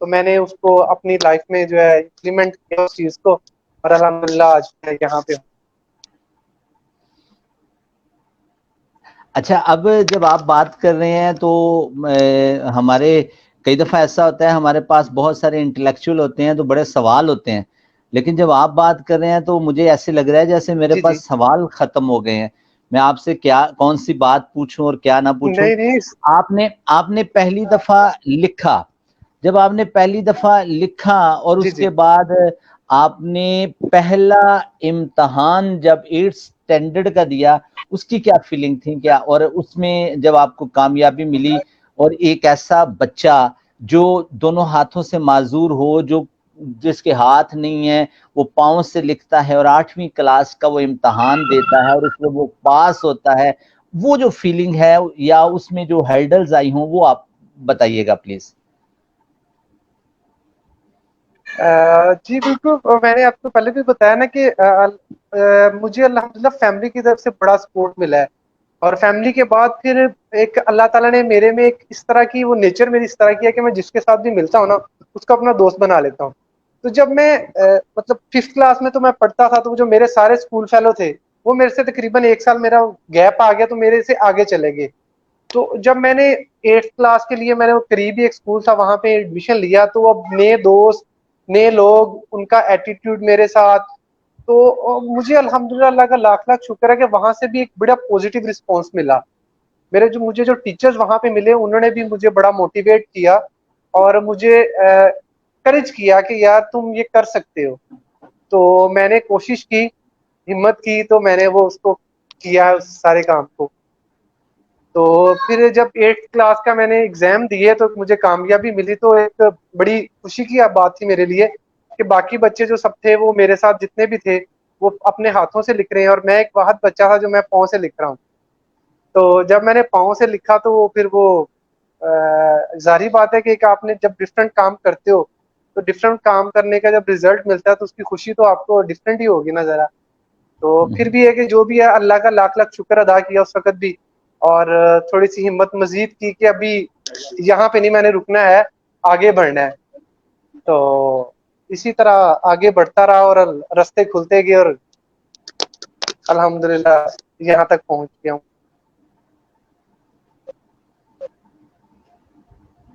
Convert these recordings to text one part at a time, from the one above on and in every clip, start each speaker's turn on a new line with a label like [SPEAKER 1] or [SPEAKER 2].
[SPEAKER 1] تو میں نے اس کو اپنی لائف میں جو ہے امپلیمنٹ کیا اس چیز کو, اور الحمدللہ آج میں یہاں پہ ہوں.
[SPEAKER 2] اچھا, اب جب آپ بات کر رہے ہیں تو ہمارے کئی دفعہ ایسا ہوتا ہے ہمارے پاس بہت سارے انٹلیکچوئل ہوتے ہیں تو بڑے سوال ہوتے ہیں, لیکن جب آپ بات کر رہے ہیں تو مجھے ایسے لگ رہا ہے جیسے میرے
[SPEAKER 1] جی جی,
[SPEAKER 2] پاس سوال ختم ہو گئے ہیں. میں آپ سے کون سی بات پوچھوں اور کیا نہ پوچھوں.
[SPEAKER 1] نہیں نہیں,
[SPEAKER 2] آپ نے پہلی دفعہ لکھا, جب آپ نے پہلی دفعہ لکھا اور
[SPEAKER 1] جی
[SPEAKER 2] اس
[SPEAKER 1] جی,
[SPEAKER 2] کے بعد آپ نے پہلا امتحان جب 8th اسٹینڈرڈ کا دیا, اس کی کیا فیلنگ تھی کیا, اور اس میں جب آپ کو کامیابی ملی اور ایک ایسا بچہ جو دونوں ہاتھوں سے معذور ہو, جس کے ہاتھ نہیں ہے, وہ پاؤں سے لکھتا ہے اور 8ویں کلاس کا وہ امتحان دیتا ہے اور اس میں وہ پاس ہوتا ہے, وہ جو فیلنگ ہے یا اس میں جو ہرڈلز آئی ہوں وہ آپ بتائیے گا پلیز.
[SPEAKER 1] جی بالکل, میں نے آپ کو پہلے بھی بتایا نا کہ مجھے الحمدللہ فیملی کی طرف سے بڑا سپورٹ ملا ہے, اور فیملی کے بعد پھر ایک اللہ تعالیٰ نے میرے میں ایک اس طرح کی وہ نیچر میری اس طرح کی ہے کہ میں جس کے ساتھ بھی ملتا ہوں نا اس کو اپنا دوست بنا لیتا ہوں. تو جب میں مطلب 5th کلاس میں تو میں پڑھتا تھا, تو جو میرے سارے اسکول فیلو تھے وہ میرے سے تقریباً 1 سال میرا گیپ آ گیا, تو میرے سے آگے چلے گئے. تو جب میں نے 8th کلاس کے لیے میں نے قریبی ایک اسکول تھا وہاں پہ ایڈمیشن لیا, تو اب نئے دوست نئے لوگ, ان کا ایٹیٹیوڈ میرے ساتھ, تو مجھے الحمدللہ اللہ کا لاکھ لاکھ شکر ہے کہ وہاں سے بھی ایک بڑا پازیٹیو رسپانس ملا. مجھے جو ٹیچرز وہاں پہ ملے انہوں نے بھی مجھے بڑا موٹیویٹ کیا اور مجھے کرج کیا کہ یار تم یہ کر سکتے ہو. تو میں نے کوشش کی, ہمت کی, تو میں نے وہ اس کو کیا اس سارے کام کو. تو پھر جب 8th کلاس کا میں نے ایگزام دیے تو مجھے کامیابی ملی, تو ایک بڑی خوشی کی بات تھی میرے لیے کہ باقی بچے جو سب تھے وہ میرے ساتھ جتنے بھی تھے وہ اپنے ہاتھوں سے لکھ رہے ہیں, اور میں ایک واحد بچہ تھا جو میں پاؤں سے لکھ رہا ہوں. تو جب میں نے پاؤں سے لکھا تو وہ پھر وہ ظاہری بات ہے کہ آپ نے جب ڈفرینٹ کام کرتے ہو تو ڈفرینٹ کام کرنے کا جب ریزلٹ ملتا ہے تو اس کی خوشی تو آپ کو ڈفرینٹ ہی ہوگی نا ذرا. تو پھر بھی ہے کہ جو بھی ہے اللہ کا لاکھ لاکھ شکر ادا کیا اس وقت بھی, اور تھوڑی سی ہمت مزید کی کہ ابھی یہاں پہ نہیں میں نے رکنا ہے, آگے بڑھنا ہے. تو اسی طرح آگے بڑھتا رہا اور رستے کھلتے گئے اور الحمدللہ یہاں تک پہنچ گیا ہوں.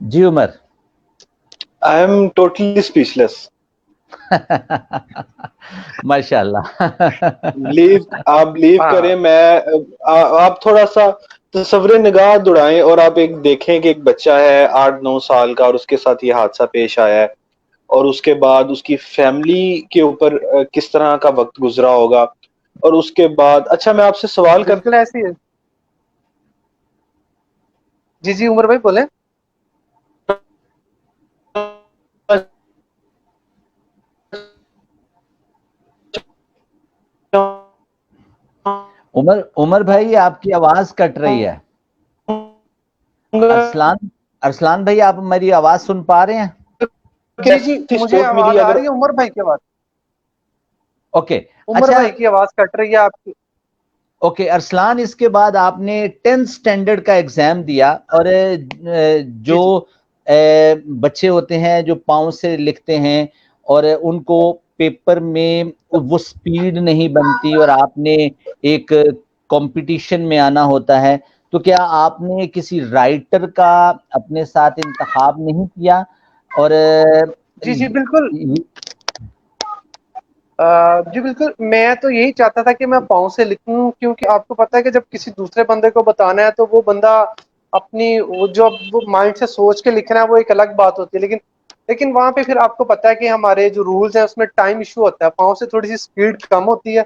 [SPEAKER 2] جی عمر.
[SPEAKER 3] I am totally speechless.
[SPEAKER 2] ماشاء اللہ.
[SPEAKER 3] آپ بلیو
[SPEAKER 1] ہاں
[SPEAKER 3] کریں, آپ تھوڑا سا تصور نگاہ دوڑائیں اور آپ ایک دیکھیں کہ ایک بچہ ہے 8-9 سال کا اور اس کے ساتھ یہ حادثہ پیش آیا ہے, اور اس کے بعد اس کی فیملی کے اوپر کس طرح کا وقت گزرا ہوگا, اور اس کے بعد اچھا میں آپ سے سوال کر
[SPEAKER 1] بالکل ایسی ہے. جی جی عمر بھائی بولیں.
[SPEAKER 2] عمر بھائی آپ کی آواز کٹ رہی ہے. ارسلان بھائی آپ میری آواز سن پا رہے ہیں؟
[SPEAKER 1] جی جی مجھے
[SPEAKER 3] سپورٹ ملی
[SPEAKER 1] آواز آ
[SPEAKER 3] اگر
[SPEAKER 1] رہی ہے عمر بھائی کی آواز.
[SPEAKER 2] اوکے
[SPEAKER 1] عمر
[SPEAKER 2] اچھا.
[SPEAKER 1] بھائی کی آواز کٹ رہی ہے آپ کی.
[SPEAKER 2] اوکے ارسلان, اس کے بعد آپ نے 10th اسٹینڈرڈ کا ایگزام دیا, اور
[SPEAKER 1] جی
[SPEAKER 2] جو
[SPEAKER 1] جی
[SPEAKER 2] بچے ہوتے ہیں جو پاؤں سے لکھتے ہیں اور ان کو پیپر میں وہ سپیڈ نہیں بنتی اور آپ نے ایک کمپٹیشن میں آنا ہوتا ہے, تو کیا آپ نے کسی رائٹر کا اپنے ساتھ انتخاب نہیں کیا؟ اور
[SPEAKER 1] جی جی بالکل, جی بالکل, میں تو یہی چاہتا تھا کہ میں پاؤں سے لکھوں, کیونکہ آپ کو پتا ہے کہ جب کسی دوسرے بندے کو بتانا ہے تو وہ بندہ اپنی وہ جو وہ مائنڈ سے سوچ کے لکھنا ہے وہ ایک الگ بات ہوتی ہے, لیکن وہاں پہ پھر آپ کو پتا ہے کہ ہمارے جو رولز ہیں اس میں ٹائم ایشو ہوتا ہے, پاؤں سے تھوڑی سی سپیڈ کم ہوتی ہے,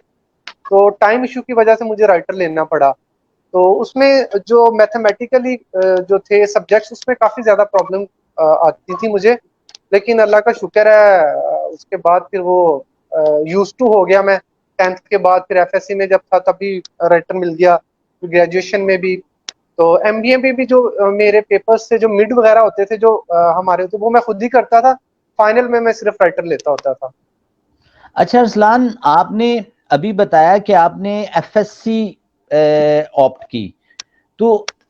[SPEAKER 1] تو ٹائم ایشو کی وجہ سے مجھے رائٹر لینا پڑا. تو اس میں جو میتھمیٹیکلی جو تھے سبجیکٹس اس میں کافی زیادہ پرابلم آتی تھی مجھے, لیکن اللہ کا شکر ہے اس کے بعد پھر وہ یوز ٹو ہو گیا. میں 10th کے بعد پھر ایف ایس سی میں جب تھا تب بھی رائٹر مل گیا, گریجویشن میں بھی, تو ایم بی اے میں بھی جو میرے پیپرز سے جو مڈ وغیرہ ہوتے تھے جو ہمارے ہوتے وہ میں خود ہی کرتا تھا, فائنل میں صرف رائٹر لیتا ہوتا تھا.
[SPEAKER 2] اچھا ارسلان, آپ نے ابھی بتایا کہ آپ نے ایف ایس سی آپٹ کی, تو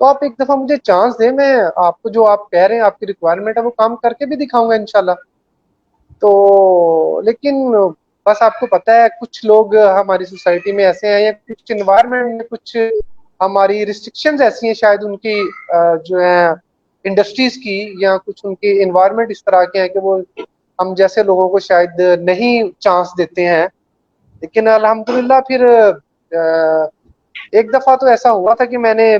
[SPEAKER 1] تو آپ ایک دفعہ مجھے چانس دیں, میں آپ کو جو آپ کہہ رہے ہیں آپ کی ریکوائرمنٹ ہے وہ کام کر کے بھی دکھاؤں گا انشاءاللہ. تو لیکن بس آپ کو پتہ ہے کچھ لوگ ہماری سوسائٹی میں ایسے ہیں, یا کچھ انوائرمنٹ میں کچھ ہماری ریسٹرکشنز ایسی ہیں شاید ان کی جو ہیں انڈسٹریز کی, یا کچھ ان کے انوائرمنٹ اس طرح کے ہیں کہ وہ ہم جیسے لوگوں کو شاید نہیں چانس دیتے ہیں. لیکن الحمدللہ پھر ایک دفعہ تو ایسا ہوا تھا کہ میں نے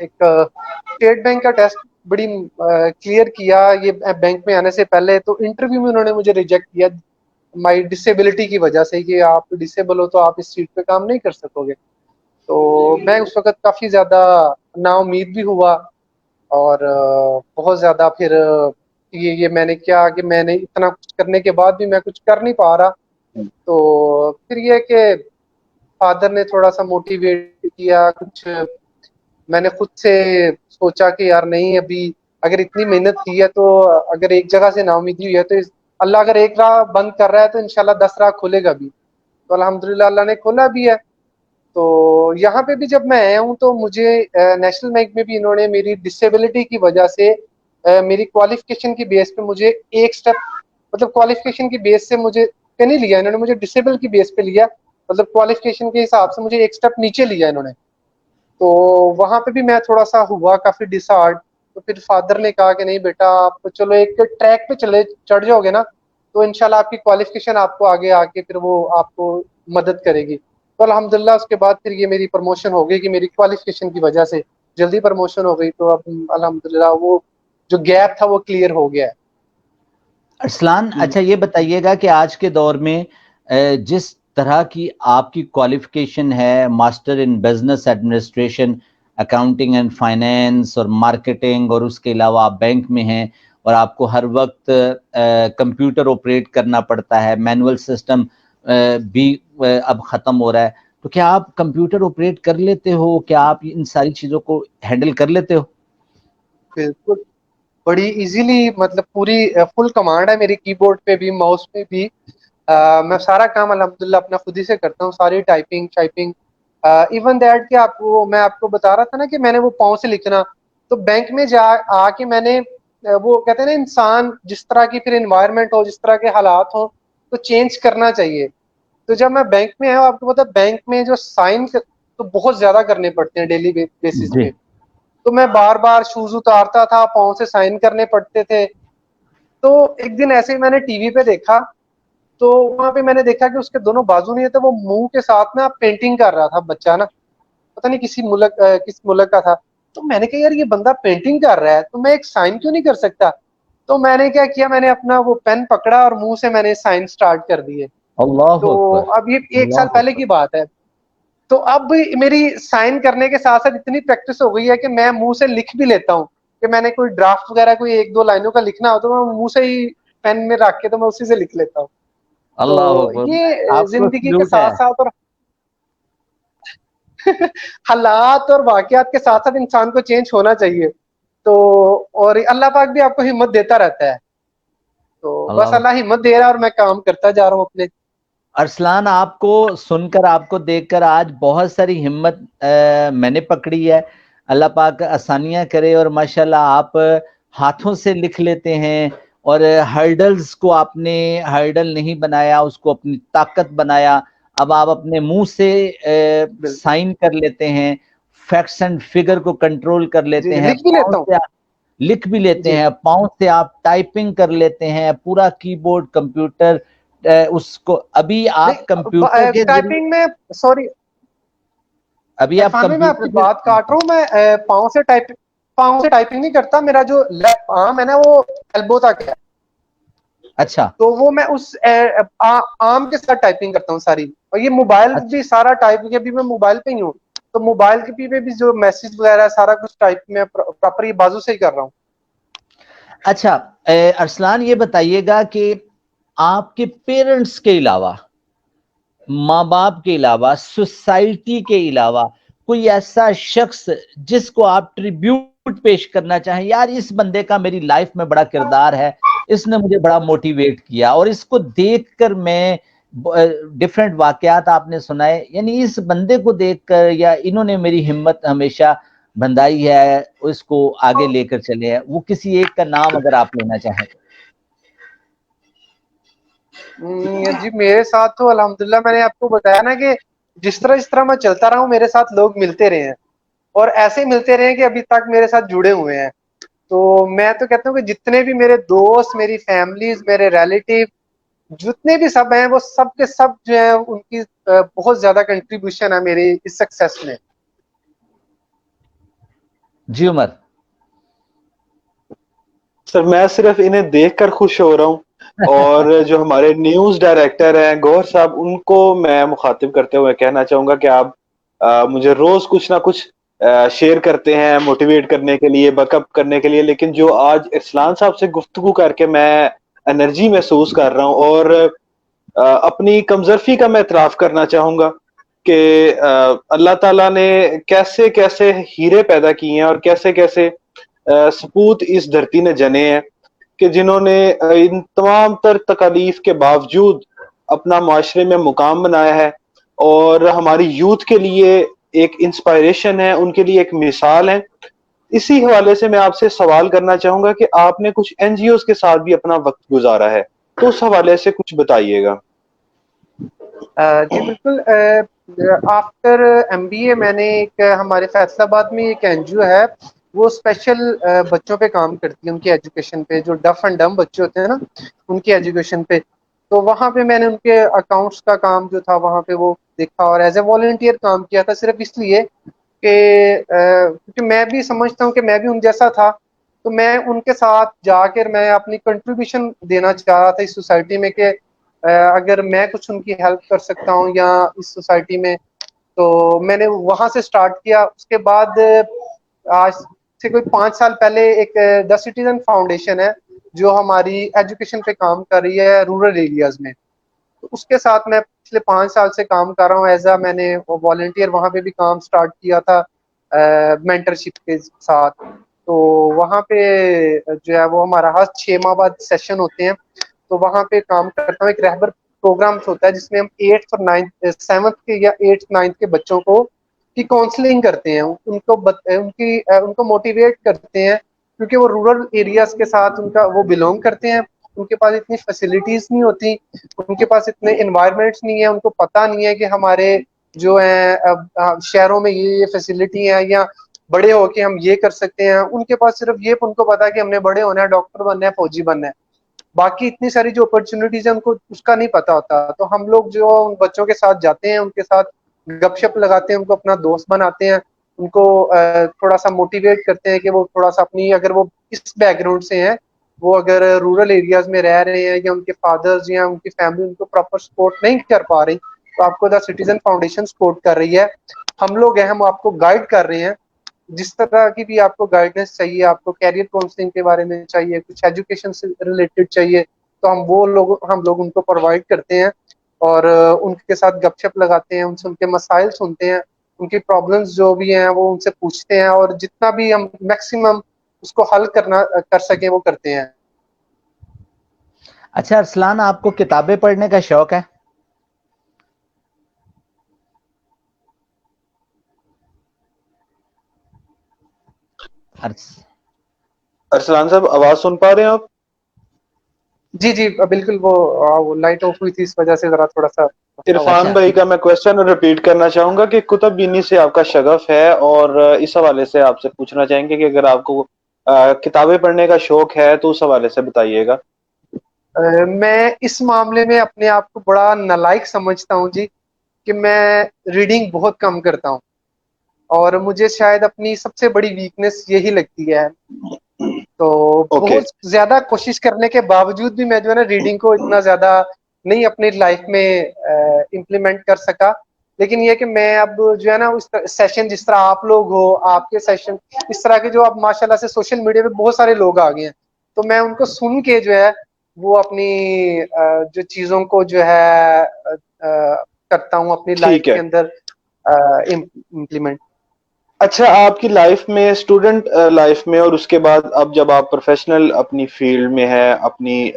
[SPEAKER 1] ایک اسٹیٹ بینک کا ٹیسٹ بڑی کلیئر کیا یہ بینک میں آنے سے پہلے, تو انٹرویو میں انہوں نے مجھے ریجیکٹ کیا مائی ڈسیبلٹی کی وجہ سے, کہ آپ ڈسیبل ہو تو آپ اس سیٹ پہ کام نہیں کر سکو گے. تو میں اس وقت کافی زیادہ نا امید بھی ہوا, اور بہت زیادہ پھر یہ میں نے کیا کہ میں نے اتنا کچھ کرنے کے بعد بھی میں کچھ کر نہیں پا رہا. تو پھر یہ کہ فادر نے تھوڑا سا موٹیویٹ کیا, کچھ میں نے خود سے سوچا کہ یار نہیں, ابھی اگر اتنی محنت کی ہے تو اگر ایک جگہ سے نا امیدی ہوئی ہے تو اللہ اگر ایک راہ بند کر رہا ہے تو انشاءاللہ 10 راہ کھولے گا بھی. تو الحمدللہ اللہ نے کھولا بھی ہے. تو یہاں پہ بھی جب میں آیا ہوں تو مجھے نیشنل بینک میں بھی انہوں نے میری ڈسیبلٹی کی وجہ سے میری کوالیفیکیشن کی بیس پہ مجھے ایک سٹیپ, مطلب کوالیفیکیشن کی بیس سے مجھے پہ نہیں لیا انہوں نے, مجھے ڈسیبل کی بیس پہ لیا, مطلب کوالیفیکیشن کے حساب سے مجھے ایک سٹیپ نیچے لیا انہوں نے. تو وہاں پہ بھی میں تھوڑا سا ہوا کافی ڈس ہارٹ. تو پھر فادر نے کہا کہ نہیں بیٹا آپ چلو ایک ٹریک پہ چڑھ جاؤ گے نا تو انشاءاللہ آپ کی کوالیفیکیشن آپ کو آگے آ کے پھر وہ آپ کو مدد کرے گی. تو الحمدللہ اس کے بعد پھر یہ میری پروموشن ہو گئی کہ میری کوالیفیکیشن کی وجہ سے جلدی پروموشن ہو گئی. تو اب الحمدللہ وہ جو گیپ تھا وہ کلیئر ہو گیا ہے.
[SPEAKER 2] ارسلان اچھا یہ بتائیے گا کہ آج کے دور میں جس طرح کی آپ کی کوالیفیکیشن ہے, master in business administration, accounting and finance اور مارکیٹنگ, اور اس کے علاوہ آپ بینک میں ہیں اور آپ کو ہر وقت کمپیوٹر آپریٹ کرنا پڑتا ہے, مینول سسٹم بھی اب ختم ہو رہا ہے, تو کیا آپ کمپیوٹر آپریٹ کر لیتے ہو؟ کیا آپ ان ساری چیزوں کو ہینڈل کر لیتے ہو؟
[SPEAKER 1] بالکل بڑی ایزیلی, مطلب پوری فل کمانڈ ہے میری کی بورڈ پہ بھی ماؤس پہ بھی. میں سارا کام الحمدللہ اپنا خود ہی سے کرتا ہوں, ساری ٹائپنگ شائپنگ, ایون دیٹ کہ میں آپ کو بتا رہا تھا نا کہ میں نے وہ پاؤں سے لکھنا, تو بینک میں جا آ کے میں نے وہ کہتے ہیں نا انسان جس طرح کی پھر انوائرمنٹ ہو, جس طرح کے حالات ہوں تو چینج کرنا چاہیے. تو جب میں بینک میں آیا, آپ کو پتا بینک میں جو سائن تو بہت زیادہ کرنے پڑتے ہیں ڈیلی بیسس
[SPEAKER 2] جی
[SPEAKER 1] پہ, تو میں بار بار شوز اتارتا تھا, پاؤں سے سائن کرنے پڑتے تھے. تو ایک دن ایسے ہی میں نے ٹی وی پہ دیکھا, تو وہاں پہ میں نے دیکھا کہ اس کے دونوں بازو نہیں تھے, وہ منہ کے ساتھ نا پینٹنگ کر رہا تھا بچہ نا, پتہ نہیں کس ملک کا تھا. تو میں نے کہا یار یہ بندہ پینٹنگ کر رہا ہے تو میں ایک سائن کیوں نہیں کر سکتا. تو میں نے کیا کیا, میں نے اپنا وہ پین پکڑا اور منہ سے میں نے سائن سٹارٹ کر دیے.
[SPEAKER 2] اللہ
[SPEAKER 1] تو
[SPEAKER 2] اکبر،
[SPEAKER 1] اب یہ 1 سال
[SPEAKER 2] اللہ
[SPEAKER 1] پہلے
[SPEAKER 2] اکبر.
[SPEAKER 1] کی بات ہے. تو اب میری سائن کرنے کے ساتھ ساتھ اتنی پریکٹس ہو گئی ہے کہ میں منہ سے لکھ بھی لیتا ہوں, کہ میں نے کوئی ڈرافٹ وغیرہ کوئی 1-2 لائنوں کا لکھنا ہو تو میں منہ سے ہی پین میں رکھ کے تو میں اسی سے لکھ لیتا ہوں. تو
[SPEAKER 2] اللہ اکبر.
[SPEAKER 1] یہ
[SPEAKER 2] آپ کو
[SPEAKER 1] زندگی کے
[SPEAKER 2] سلوٹ ہے.
[SPEAKER 1] ساتھ ساتھ اور حالات اور واقعات کے ساتھ ساتھ انسان کو چینج ہونا چاہیے. تو اور اللہ پاک بھی آپ کو ہمت دیتا رہتا ہے. تو بس
[SPEAKER 2] اللہ
[SPEAKER 1] اللہ ہمت دے رہا ہے اور میں کام کرتا جا رہا ہوں اپنے.
[SPEAKER 2] ارسلان آپ کو سن کر, آپ کو دیکھ کر آج بہت ساری ہمت میں نے پکڑی ہے. اللہ پاک آسانیاں کرے, اور ماشاءاللہ آپ ہاتھوں سے لکھ لیتے ہیں, اور ہرڈلز کو آپ نے ہرڈل نہیں بنایا, اس کو اپنی طاقت بنایا. اب آپ اپنے منہ سے سائن کر لیتے ہیں, فیکٹس اینڈ فگر کو کنٹرول کر
[SPEAKER 1] جی
[SPEAKER 2] لیتے
[SPEAKER 1] جی
[SPEAKER 2] ہیں,
[SPEAKER 1] لکھ بھی
[SPEAKER 2] پاؤں
[SPEAKER 1] لیتا ہوں.
[SPEAKER 2] سے لکھ بھی لیتے
[SPEAKER 1] جی
[SPEAKER 2] ہیں, پاؤں سے آپ ٹائپنگ کر لیتے ہیں, پورا کی بورڈ کمپیوٹر اس کو. ابھی آپ کمپیوٹر
[SPEAKER 1] نہیں
[SPEAKER 2] کے ذریعے,
[SPEAKER 1] ٹائپنگ میں سوری
[SPEAKER 2] ابھی آپ
[SPEAKER 1] عرفان بھائی میں آپ کی
[SPEAKER 2] کمپیوٹر
[SPEAKER 1] بات کاٹ رہا ہوں, میں پاؤں سے ٹائپنگ نہیں کرتا, میرا جو لیفٹ آرم ہے نا وہ ایلبو تک ہے.
[SPEAKER 2] اچھا
[SPEAKER 1] تو وہ میں اس آرم کے ساتھ ٹائپنگ کرتا ہوں ساری. اور یہ موبائل
[SPEAKER 2] اچھا
[SPEAKER 1] بھی سارا ٹائپ کے بھی میں موبائل پہ ہی ہوں, تو موبائل کے پہ بھی جو میسج وغیرہ سارا کچھ ٹائپ میں پراپر یہ بازو سے ہی کر رہا ہوں.
[SPEAKER 2] اچھا ارسلان یہ بتائیے گا کہ آپ کے پیرنٹس کے علاوہ, ماں باپ کے علاوہ, سوسائٹی کے علاوہ کوئی ایسا شخص جس کو آپ ٹریبیوٹ پیش کرنا چاہیں, یار اس بندے کا میری لائف میں بڑا کردار ہے, اس نے مجھے بڑا موٹیویٹ کیا, اور اس کو دیکھ کر میں ڈیفرنٹ واقعات آپ نے سنائے, یعنی اس بندے کو دیکھ کر یا انہوں نے میری ہمت ہمیشہ بندائی ہے اس کو آگے لے کر چلے ہیں، وہ کسی ایک کا نام اگر آپ لینا چاہیں؟
[SPEAKER 1] جی میرے ساتھ تو الحمدللہ میں نے آپ کو بتایا نا کہ جس طرح میں چلتا رہا ہوں میرے ساتھ لوگ ملتے رہے ہیں اور ایسے ملتے رہے ہیں کہ ابھی تک میرے ساتھ جڑے ہوئے ہیں. تو میں تو کہتا ہوں کہ جتنے بھی میرے دوست، میری فیملیز، میرے ریلیٹیو جتنے بھی سب ہیں وہ سب کے سب جو ہیں ان کی بہت زیادہ کنٹریبیوشن ہے میری اس سکسیس میں.
[SPEAKER 2] جی عمر.
[SPEAKER 3] سر میں صرف انہیں دیکھ کر خوش ہو رہا ہوں اور جو ہمارے نیوز ڈائریکٹر ہیں گوہر صاحب، ان کو میں مخاطب کرتے ہوئے کہنا چاہوں گا کہ آپ مجھے روز کچھ نہ کچھ شیئر کرتے ہیں موٹیویٹ کرنے کے لیے، بیک اپ کرنے کے لیے، لیکن جو آج ارسلان صاحب سے گفتگو کر کے میں انرجی محسوس کر رہا ہوں، اور اپنی کمزرفی کا میں اعتراف کرنا چاہوں گا کہ اللہ تعالیٰ نے کیسے کیسے ہیرے پیدا کیے ہیں اور کیسے کیسے سپوت اس دھرتی نے جنے ہیں کہ جنہوں نے ان تمام تر تکالیف کے باوجود اپنا معاشرے میں مقام بنایا ہے اور ہماری یوتھ کے لیے ایک انسپائریشن ہے، ان کے لیے ایک مثال ہے. اسی حوالے سے میں آپ سے سوال کرنا چاہوں گا کہ آپ نے کچھ این جی اوز کے ساتھ بھی اپنا وقت گزارا ہے، تو اس حوالے سے کچھ بتائیے گا.
[SPEAKER 1] جی بالکل. آفٹر MBA میں نے ایک ہمارے فیصل آباد میں ایک NGO ہے، وہ اسپیشل بچوں پہ کام کرتی ہے، ان کی ایجوکیشن پہ، جو ڈف اینڈ ڈم بچے ہوتے ہیں نا ان کی ایجوکیشن پہ. تو وہاں پہ میں نے ان کے اکاؤنٹس کا کام جو تھا وہاں پہ وہ دیکھا اور ایز اے والنٹیئر کام کیا تھا، صرف اس لیے کہ کیونکہ میں بھی سمجھتا ہوں کہ میں بھی ان جیسا تھا، تو میں ان کے ساتھ جا کر میں اپنی کنٹریبیوشن دینا چاہ رہا تھا اس سوسائٹی میں کہ اگر میں کچھ ان کی ہیلپ کر سکتا ہوں یا اس سوسائٹی میں. تو میں نے وہاں سے سٹارٹ کیا. اس کے بعد آج سے کوئی 5 سال پہلے ایک دا سٹیزن فاؤنڈیشن ہے جو ہماری ایجوکیشن پہ کام کر رہی ہے رورل ایریاز میں. تو اس کے ساتھ میں پچھلے 5 سال سے کام کر رہا ہوں ایز اے، میں نے والنٹیئر وہاں پہ بھی کام سٹارٹ کیا تھا مینٹرشپ کے ساتھ. تو وہاں پہ جو ہے وہ ہمارا ہر 6 ماہ بعد سیشن ہوتے ہیں، تو وہاں پہ کام کرتا ہوں. ایک رہبر پروگرامس ہوتا ہے جس میں ہم 8th اور 7th کے یا 8th 9th کے بچوں کو کی کاؤنسلنگ کرتے ہیں، ان کو موٹیویٹ کرتے ہیں، کیونکہ وہ رورل ایریاز کے ساتھ وہ بلونگ کرتے ہیں. ان کے پاس اتنی فیسلٹیز نہیں ہوتی، ان کے پاس اتنے انوائرمنٹس نہیں ہے، ان کو پتہ نہیں ہے کہ ہمارے جو ہیں شہروں میں یہ فیسلٹی ہیں یا بڑے ہو کے ہم یہ کر سکتے ہیں. ان کے پاس صرف یہ ان کو پتا ہے کہ ہم نے بڑے ہونا ہے، ڈاکٹر بننا ہے، فوجی بننا ہے، باقی اتنی ساری جو اپرچونیٹیز ہیں ان کو اس کا نہیں پتا ہوتا. تو ہم لوگ جو بچوں کے ساتھ جاتے ہیں، ان کے ساتھ گپ شپ لگاتے ہیں، ان کو اپنا دوست بناتے ہیں، ان کو تھوڑا سا موٹیویٹ کرتے ہیں کہ وہ تھوڑا سا اپنی، اگر وہ اس بیک گراؤنڈ سے ہیں، وہ اگر رورل ایریاز میں رہ رہے ہیں یا ان کے فادرز یا ان کی فیملی ان کو پراپر سپورٹ نہیں کر پا رہی، تو آپ کو دا سٹیزن فاؤنڈیشن سپورٹ کر رہی ہے. ہم لوگ ہیں، ہم آپ کو گائیڈ کر رہے ہیں جس طرح کی بھی آپ کو گائیڈنس چاہیے، آپ کو کیریئر کاؤنسلنگ کے بارے میں چاہیے، کچھ ایجوکیشن سے ریلیٹڈ چاہیے، تو ہم لوگ ان کو پرووائڈ کرتے ہیں اور ان کے ساتھ گپ شپ لگاتے ہیں، ان سے ان کے مسائل سنتے ہیں، ان کی پرابلمس جو بھی ہیں وہ ان سے پوچھتے ہیں، اور جتنا بھی ہم میکسیمم اس کو حل کر سکیں وہ کرتے ہیں.
[SPEAKER 2] اچھا ارسلان، آپ کو کتابیں پڑھنے کا شوق ہے؟
[SPEAKER 3] ارسلان صاحب آواز سن پا رہے ہیں آپ؟
[SPEAKER 1] جی جی بالکل، وہ لائٹ آف ہوئی تھی اس وجہ سے ذرا تھوڑا سا.
[SPEAKER 3] عرفان
[SPEAKER 2] اچھا
[SPEAKER 3] بھائی کا میں کوشچن ریپیٹ کرنا چاہوں گا کہ کتب بینی سے آپ کا شغف ہے، اور اس حوالے سے آپ سے پوچھنا چاہیں گے کہ اگر آپ کو کتابیں پڑھنے کا شوق ہے تو اس حوالے سے بتائیے گا.
[SPEAKER 1] میں اس معاملے میں اپنے آپ کو بڑا نالائق سمجھتا ہوں جی، کہ میں ریڈنگ بہت کم کرتا ہوں، اور مجھے شاید اپنی سب سے بڑی ویکنیس یہی لگتی ہے. تو
[SPEAKER 3] اوکے.
[SPEAKER 1] بہت زیادہ کوشش کرنے کے باوجود بھی میں جو ہے نا ریڈنگ کو اتنا زیادہ نہیں اپنی لائف میں امپلیمنٹ کر سکا. لیکن یہ کہ میں اب جو ہے نا اس سیشن، جس طرح آپ لوگ ہو، آپ کے سیشن اس طرح کے جو اب ماشاء اللہ سے سوشل میڈیا پہ بہت سارے لوگ آ گئے ہیں، تو میں ان کو سن کے جو ہے وہ اپنی جو چیزوں کو جو ہے کرتا ہوں اپنی لائف
[SPEAKER 3] ٹھیک ہے.
[SPEAKER 1] کے اندر امپلیمنٹ.
[SPEAKER 3] اچھا، آپ کی لائف میں، اسٹوڈنٹ لائف میں، اور اس کے بعد اب جب آپ پروفیشنل اپنی فیلڈ میں ہیں، اپنی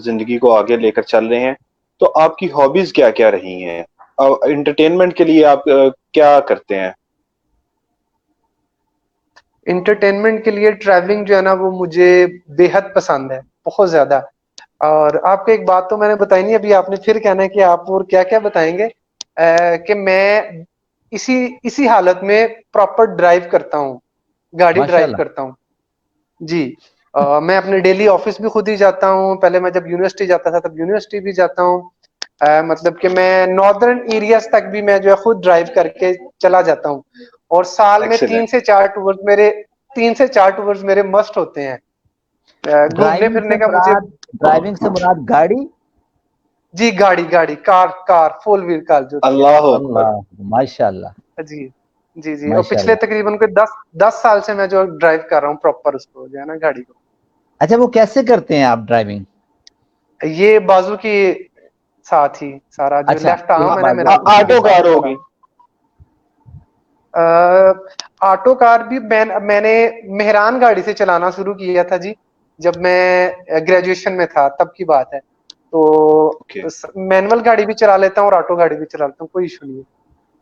[SPEAKER 3] زندگی کو آگے لے کر چل رہے ہیں، تو آپ کی ہابیز کیا کیا رہی ہیں؟ انٹرٹینمنٹ کے لیے آپ کیا کرتے ہیں؟
[SPEAKER 1] انٹرٹینمنٹ کے لیے ٹریولنگ جو ہے نا وہ مجھے بے حد پسند ہے، بہت زیادہ. اور آپ کو ایک بات تو میں نے بتائی نہیں، ابھی آپ نے پھر کہنا ہے کہ آپ اور کیا کیا بتائیں گے. کہ میں اسی حالت میں پراپر ڈرائیو کرتا ہوں، گاڑی
[SPEAKER 2] ماشاء
[SPEAKER 1] ڈرائیو
[SPEAKER 2] اللہ.
[SPEAKER 1] کرتا ہوں. جی میں اپنے ڈیلی آفس بھی خود ہی جاتا ہوں. پہلے میں جب یونیورسٹی جاتا تھا تب یونیورسٹی بھی جاتا ہوں. مطلب کہ میں ناردرن ایریاز تک بھی میں جو ہے خود ڈرائیو کر کے چلا جاتا ہوں. اور سال میں
[SPEAKER 3] Excellent.
[SPEAKER 1] 3 سے 4 ٹورز میرے مسٹ ہوتے ہیں گھومنے
[SPEAKER 2] ڈرائیونگ
[SPEAKER 1] پھرنے
[SPEAKER 2] سے
[SPEAKER 1] کا مجھے.
[SPEAKER 2] مراد ڈرائیونگ سے مراد گاڑی.
[SPEAKER 1] جی گاڑی کار فول ویل کار جو ہوتی ہے.
[SPEAKER 3] اللہ اکبر.
[SPEAKER 2] اللہ ماشاء اللہ
[SPEAKER 1] جی جی. اور
[SPEAKER 2] ماشاء
[SPEAKER 1] پچھلے
[SPEAKER 2] اللہ.
[SPEAKER 1] تقریباً کوئی 10 سال سے میں جو ڈرائیو کر رہا ہوں پراپر اس کو جو ہے نا گاڑی کو.
[SPEAKER 2] اچھا وہ کیسے کرتے ہیں آپ ڈرائیونگ؟
[SPEAKER 1] یہ بازو کی ساتھ ہی سارا جو
[SPEAKER 2] اچھا
[SPEAKER 1] لیفٹ آرم ہے نا
[SPEAKER 2] بازو
[SPEAKER 1] میرا اسی کے
[SPEAKER 3] آٹو
[SPEAKER 1] ساتھ
[SPEAKER 3] کار
[SPEAKER 1] سارا.
[SPEAKER 3] ہوگی.
[SPEAKER 1] آٹو کار بھی میں نے مہران گاڑی سے چلانا شروع کیا تھا جی، جب میں گریجویشن میں تھا تب کی بات ہے. تو
[SPEAKER 3] Okay.
[SPEAKER 1] مینول گاڑی بھی چلا لیتا ہوں اور آٹو گاڑی بھی چلا لیتا ہوں، کوئی ایشو نہیں ہے.